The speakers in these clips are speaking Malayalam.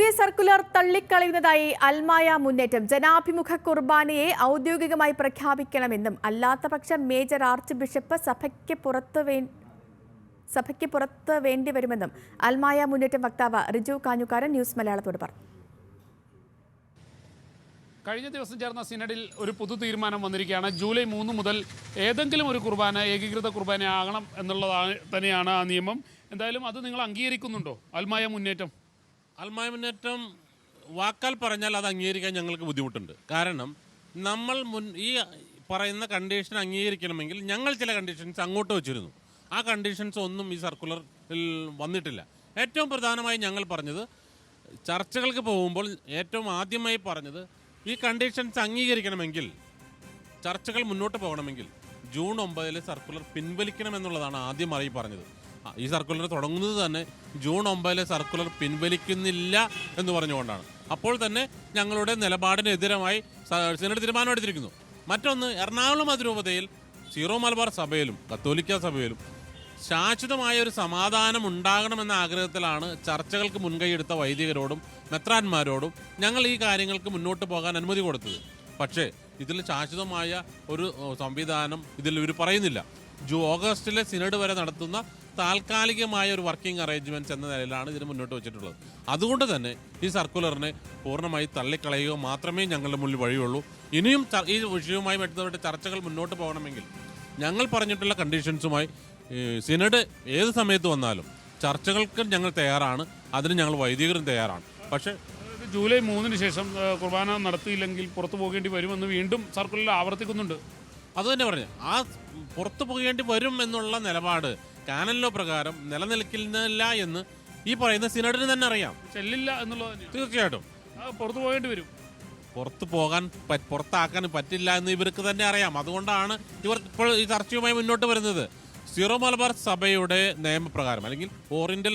പുതിയ സർക്കുലർ തള്ളിക്കളയുന്നതായി അൽമായ മുന്നേറ്റം. ജനാഭിമുഖ കുർബാനയെ ഔദ്യോഗികമായി പ്രഖ്യാപിക്കണമെന്നും അല്ലാത്തപക്ഷം മേജർ ആർച്ച് ബിഷപ്പ് സഭയ്ക്ക് പുറത്ത് വേണ്ടിവരുമെന്നും അൽമായ മുന്നേറ്റം വക്താവ് റിജു കാഞ്ഞുകാരൻ ന്യൂസ് മലയാളത്തോട് പറഞ്ഞു. കഴിഞ്ഞ ദിവസം ചേർന്ന സിനഡിൽ ഒരു പൊതു തീരുമാനം വന്നിരിക്കുകയാണ്. ജൂലൈ 3 മുതൽ ഏതെങ്കിലും ഒരു കുർബാന ഏകീകൃത കുർബാന ആകണം എന്നുള്ളതാണ് തന്നെയാണ് ആ നിയമം. എന്തായാലും അത് നിങ്ങൾ അംഗീകരിക്കുന്നുണ്ടോ? അൽമായ മുന്നേറ്റം വാക്കാൽ പറഞ്ഞാൽ അത് അംഗീകരിക്കാൻ ഞങ്ങൾക്ക് ബുദ്ധിമുട്ടുണ്ട്. കാരണം നമ്മൾ ഈ പറയുന്ന കണ്ടീഷൻ അംഗീകരിക്കണമെങ്കിൽ ഞങ്ങൾ ചില കണ്ടീഷൻസ് അങ്ങോട്ട് വെച്ചിരുന്നു. ആ കണ്ടീഷൻസ് ഒന്നും ഈ സർക്കുലറിൽ വന്നിട്ടില്ല. ഏറ്റവും പ്രധാനമായി ഞങ്ങൾ പറഞ്ഞത്, ചർച്ചകൾക്ക് പോകുമ്പോൾ ഏറ്റവും ആദ്യമായി പറഞ്ഞത്, ഈ കണ്ടീഷൻസ് അംഗീകരിക്കണമെങ്കിൽ, ചർച്ചകൾ മുന്നോട്ട് പോകണമെങ്കിൽ ജൂൺ 9 സർക്കുലർ പിൻവലിക്കണമെന്നുള്ളതാണ് ആദ്യമായി പറഞ്ഞത്. ഈ സർക്കുലർ തുടങ്ങുന്നത് തന്നെ ജൂൺ 9 സർക്കുലർ പിൻവലിക്കുന്നില്ല എന്ന് പറഞ്ഞുകൊണ്ടാണ്. അപ്പോൾ തന്നെ ഞങ്ങളുടെ നിലപാടിനെതിരമായി സിനഡ് തീരുമാനമെടുത്തിരിക്കുന്നു. മറ്റൊന്ന്, എറണാകുളം അതിരൂപതയിൽ സീറോ മലബാർ സഭയിലും കത്തോലിക്ക സഭയിലും ശാശ്വതമായ ഒരു സമാധാനം ഉണ്ടാകണമെന്ന ആഗ്രഹത്തിലാണ് ചർച്ചകൾക്ക് മുൻകൈയെടുത്ത വൈദികരോടും മെത്രാന്മാരോടും ഞങ്ങൾ ഈ കാര്യങ്ങൾക്ക് മുന്നോട്ട് പോകാൻ അനുമതി കൊടുത്തത്. പക്ഷേ ഇതിൽ ശാശ്വതമായ ഒരു സംവിധാനം ഇതിൽ ഇവർ പറയുന്നില്ല. ഓഗസ്റ്റിലെ സിനഡ് വരെ നടത്തുന്ന താൽക്കാലികമായ ഒരു വർക്കിംഗ് അറേഞ്ച്മെൻറ്റ്സ് എന്ന നിലയിലാണ് ഇതിന് മുന്നോട്ട് വെച്ചിട്ടുള്ളത്. അതുകൊണ്ട് തന്നെ ഈ സർക്കുലറിനെ പൂർണ്ണമായി തള്ളിക്കളയുക മാത്രമേ ഞങ്ങളുടെ മുന്നിൽ വഴിയുള്ളൂ. ഇനിയും ഈ വിഷയവുമായി ബന്ധപ്പെട്ട് ചർച്ചകൾ മുന്നോട്ട് പോകണമെങ്കിൽ ഞങ്ങൾ പറഞ്ഞിട്ടുള്ള കണ്ടീഷൻസുമായി സിനഡ് ഏത് സമയത്ത് വന്നാലും ചർച്ചകൾക്ക് ഞങ്ങൾ തയ്യാറാണ്. അതിന് ഞങ്ങൾ വൈദികരും തയ്യാറാണ്. പക്ഷേ ജൂലൈ 3 ശേഷം കുർബാന നടത്തിയില്ലെങ്കിൽ പുറത്തു പോകേണ്ടി വരുമെന്ന് വീണ്ടും സർക്കുലർ ആവർത്തിക്കുന്നുണ്ട്. അതുതന്നെ പറഞ്ഞു, ആ പുറത്തു പോകേണ്ടി വരും എന്നുള്ള നിലപാട് കാനൻ ലോ പ്രകാരം നിലനിൽക്കുന്നില്ല എന്ന് ഈ പറയുന്ന സിനഡിന് തന്നെ അറിയാം. ചെല്ലില്ല എന്നുള്ളത് തീർച്ചയായിട്ടും പുറത്തു പോകേണ്ടി വരും. പുറത്താക്കാൻ പറ്റില്ല എന്ന് ഇവർക്ക് തന്നെ അറിയാം. അതുകൊണ്ടാണ് ഇവർ ഇപ്പോൾ ഈ ചർച്ചയുമായി മുന്നോട്ട് വരുന്നത്. സീറോ മലബാർ സഭയുടെ നിയമപ്രകാരം അല്ലെങ്കിൽ ഓറിയന്റൽ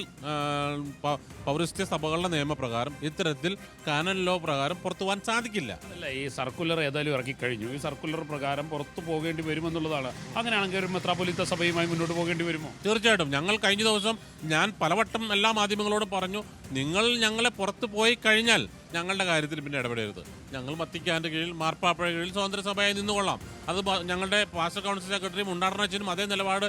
പൗരസ്ത്യ സഭകളുടെ നിയമപ്രകാരം ഇത്തരത്തിൽ കാനൻ ലോ പ്രകാരം പുറത്തു പോകാൻ സാധിക്കില്ല. അല്ല, ഈ സർക്കുലർ ഏതായാലും ഇറക്കിക്കഴിഞ്ഞു. ഈ സർക്കുലർ പ്രകാരം പുറത്തു പോകേണ്ടി വരുമെന്നുള്ളതാണ്. അങ്ങനെയാണെങ്കിൽ ഒരു മെത്രാപ്പൊലീത്ത സഭയുമായി മുന്നോട്ട് പോകേണ്ടി വരുമോ? തീർച്ചയായിട്ടും. ഞങ്ങൾ കഴിഞ്ഞ ദിവസം ഞാൻ പലവട്ടം എല്ലാ മാധ്യമങ്ങളോടും പറഞ്ഞു, നിങ്ങൾ ഞങ്ങളെ പുറത്തു പോയി കഴിഞ്ഞാൽ ഞങ്ങളുടെ കാര്യത്തിൽ പിന്നെ ഇടപെടരുത്. ഞങ്ങൾ വത്തിക്കാൻ്റെ കീഴിൽ, മാർപ്പാപ്പയുടെ കീഴിൽ സ്വതന്ത്ര സഭയായി നിന്നുകൊള്ളാം. അത് ഞങ്ങളുടെ പാസ്റ്റർ കൗൺസിൽ സെക്രട്ടറി മുണ്ടാടനച്ചനും അതേ നിലപാട്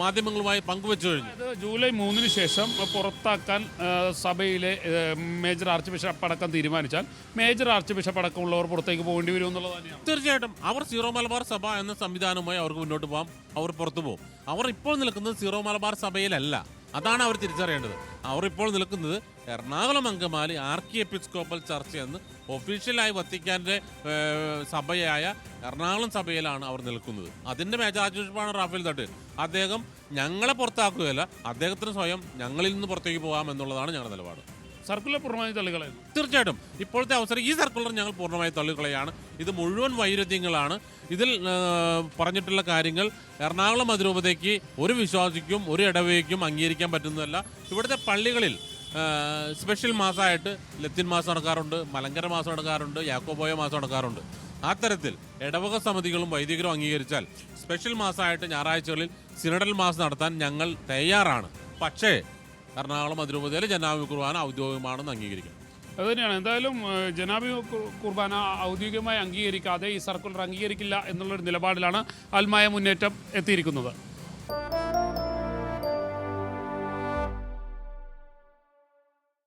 മാധ്യമങ്ങളുമായി പങ്കുവെച്ചു കഴിഞ്ഞു. ജൂലൈ 3 ശേഷം പുറത്താക്കാൻ സഭയിലെ മേജർ ആർച്ച് ബിഷപ്പ് അടക്കം തീരുമാനിച്ചാൽ മേജർ ആർച്ച് ബിഷപ്പ് അടക്കമുള്ളവർ പുറത്തേക്ക് പോകേണ്ടി വരും എന്നുള്ളത് തന്നെയാണ്. തീർച്ചയായിട്ടും അവർ സീറോ മലബാർ സഭ എന്ന സംവിധാനവുമായി അവർക്ക് മുന്നോട്ട് പോകാം. അവർ പുറത്തു പോകും. അവർ ഇപ്പോൾ നിൽക്കുന്നത് സീറോ മലബാർ സഭയിലല്ല. അതാണ് അവർ തിരിച്ചറിയേണ്ടത്. അവർ ഇപ്പോൾ നിൽക്കുന്നത് എറണാകുളം അങ്കമാലി ആർക്കി എപ്പിസ്കോപ്പൽ ചർച്ച് എന്ന് ഒഫീഷ്യലായി വത്തിക്കാൻ്റെ സഭയായ എറണാകുളം സഭയിലാണ് അവർ നിൽക്കുന്നത്. അതിൻ്റെ മേജർ ആർച്ച് ബിഷപ്പാണ് റാഫേൽ തട്ടിൽ. അദ്ദേഹം ഞങ്ങളെ പുറത്താക്കുകയല്ല, അദ്ദേഹത്തിന് സ്വയം ഞങ്ങളിൽ നിന്ന് പുറത്തേക്ക് പോകാം എന്നുള്ളതാണ് ഞങ്ങളുടെ നിലപാട്. സർക്കുലർ പൂർണ്ണമായി തള്ളിക്കളയുന്നു. തീർച്ചയായിട്ടും ഇപ്പോഴത്തെ അവസരം ഈ സർക്കുലർ ഞങ്ങൾ പൂർണ്ണമായി തള്ളിക്കളയാണ്. ഇത് മുഴുവൻ വൈരുദ്ധ്യങ്ങളാണ്. ഇതിൽ പറഞ്ഞിട്ടുള്ള കാര്യങ്ങൾ എറണാകുളം അതിരൂപതയ്ക്ക് ഒരു വിശ്വാസിക്കും ഒരു ഇടവകയ്ക്കും അംഗീകരിക്കാൻ പറ്റുന്നതല്ല. ഇവിടുത്തെ പള്ളികളിൽ സ്പെഷ്യൽ മാസമായിട്ട് ലത്തിൻ മാസം നടക്കാറുണ്ട്, മലങ്കര മാസം നടക്കാറുണ്ട്, യാക്കോബോയ മാസം നടക്കാറുണ്ട്. ആ തരത്തിൽ ഇടവക സമിതികളും വൈദികരും അംഗീകരിച്ചാൽ സ്പെഷ്യൽ മാസമായിട്ട് ഞായറാഴ്ചകളിൽ സിനഡൽ മാസം നടത്താൻ ഞങ്ങൾ തയ്യാറാണ്. പക്ഷേ എറണാകുളം അതിരൂപതയിൽ ജനാഭിമുഖ കുർബാന ഔദ്യോഗികമാണെന്ന് അംഗീകരിക്കണം. അതുതന്നെയാണ്. എന്തായാലും ജനാഭിമുഖ കുർബാന ഔദ്യോഗികമായി അംഗീകരിക്കാതെ ഈ സർക്കുലർ അംഗീകരിക്കില്ല എന്നുള്ളൊരു നിലപാടിലാണ് അൽമായ മുന്നേറ്റം എത്തിയിരിക്കുന്നത്.